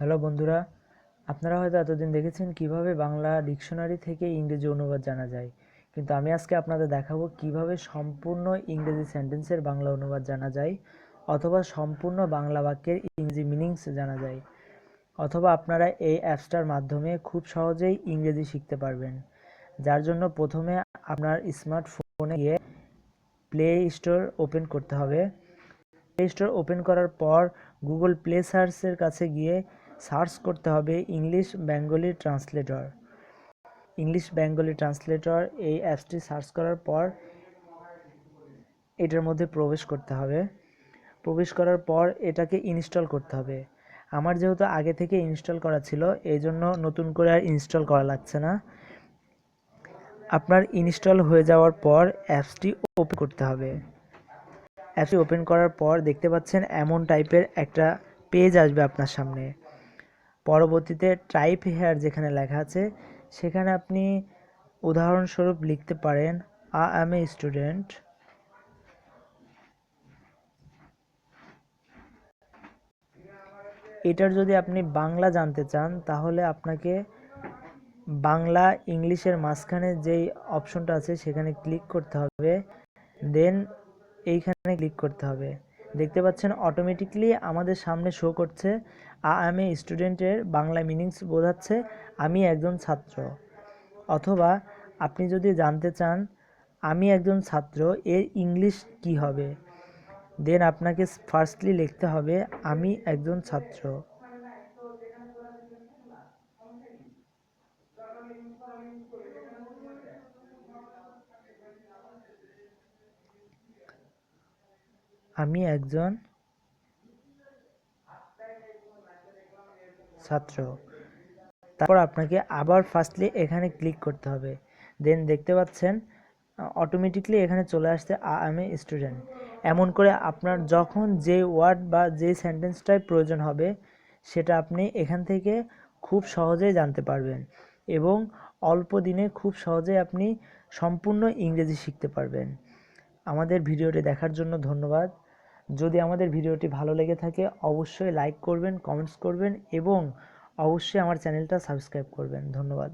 Hello বন্ধুরা, আপনারা হয়তো এতদিন দেখেছেন কিভাবে বাংলা ডিকশনারি থেকে ইংরেজি অনুবাদ জানা যায়, কিন্তু আমি আজকে আপনাদের দেখাবো কিভাবে সম্পূর্ণ ইংরেজি সেন্টেন্সের বাংলা অনুবাদ জানা যায়, অথবা সম্পূর্ণ বাংলা বাক্যের ইংরেজি মিনিংস জানা যায়, অথবা আপনারা এই অ্যাপসটার মাধ্যমে খুব সহজেই ইংরেজি শিখতে পারবেন। যার জন্য প্রথমে আপনার স্মার্টফোনে গিয়ে প্লে স্টোর ওপেন করতে হবে। প্লে স্টোর ওপেন করার পর গুগল প্লে সার্চের কাছে গিয়ে সার্চ করতে হবে ইংলিশ বেঙ্গলি ট্রান্সলেটর। এই অ্যাপসটি সার্চ করার পর এটার মধ্যে প্রবেশ করতে হবে। প্রবেশ করার পর এটাকে ইনস্টল করতে হবে। আমার যেহেতু আগে থেকে ইনস্টল করা ছিল, এই জন্য নতুন করে আর ইনস্টল করা লাগছে না। আপনার ইনস্টল হয়ে যাওয়ার পর অ্যাপসটি ওপেন করতে হবে। অ্যাপসটি ওপেন করার পর দেখতে পাচ্ছেন এমন টাইপের একটা পেজ আসবে আপনার সামনে। পরবর্তীতে টাইপ হেয়ার যেখানে লেখা আছে সেখানে আপনি উদাহরণস্বরূপ লিখতে পারেন আই অ্যাম এ স্টুডেন্ট। এটার যদি আপনি বাংলা জানতে চান তাহলে আপনাকে বাংলা ইংলিশের মাঝখানে যেই অপশনটা আছে সেখানে ক্লিক করতে হবে, দেন এইখানে ক্লিক করতে হবে। দেখতে পাচ্ছেন অটোমেটিকলি আমাদের সামনে শো করছে আই অ্যাম এ স্টুডেন্টের বাংলা মিনিংস বোঝাচ্ছে আমি একজন ছাত্র। অথবা আপনি যদি জানতে চান আমি একজন ছাত্র এর ইংলিশ কি হবে, দেন আপনাকে ফার্স্টলি লিখতে হবে আমি একজন ছাত্র। আমি একজন ছাত্র। তারপর আপনাকে আবার ফার্স্টলি এখানে ক্লিক করতে হবে। দেন দেখতে পাচ্ছেন অটোমেটিকলি এখানে চলে আসছে আই অ্যাম এ স্টুডেন্ট। এমন করে আপনার যখন যে ওয়ার্ড বা যে সেন্টেন্সটাই প্রয়োজন হবে সেটা আপনি এখান থেকে খুব সহজেই জানতে পারবেন, এবং অল্প দিনে খুব সহজেই আপনি সম্পূর্ণ ইংরেজি শিখতে পারবেন। আমাদের ভিডিওটি দেখার জন্য ধন্যবাদ। যদি আমাদের ভিডিওটি ভালো লেগে থাকে অবশ্যই লাইক করবেন, কমেন্টস করবেন এবং অবশ্যই আমার চ্যানেলটা সাবস্ক্রাইব করবেন। ধন্যবাদ।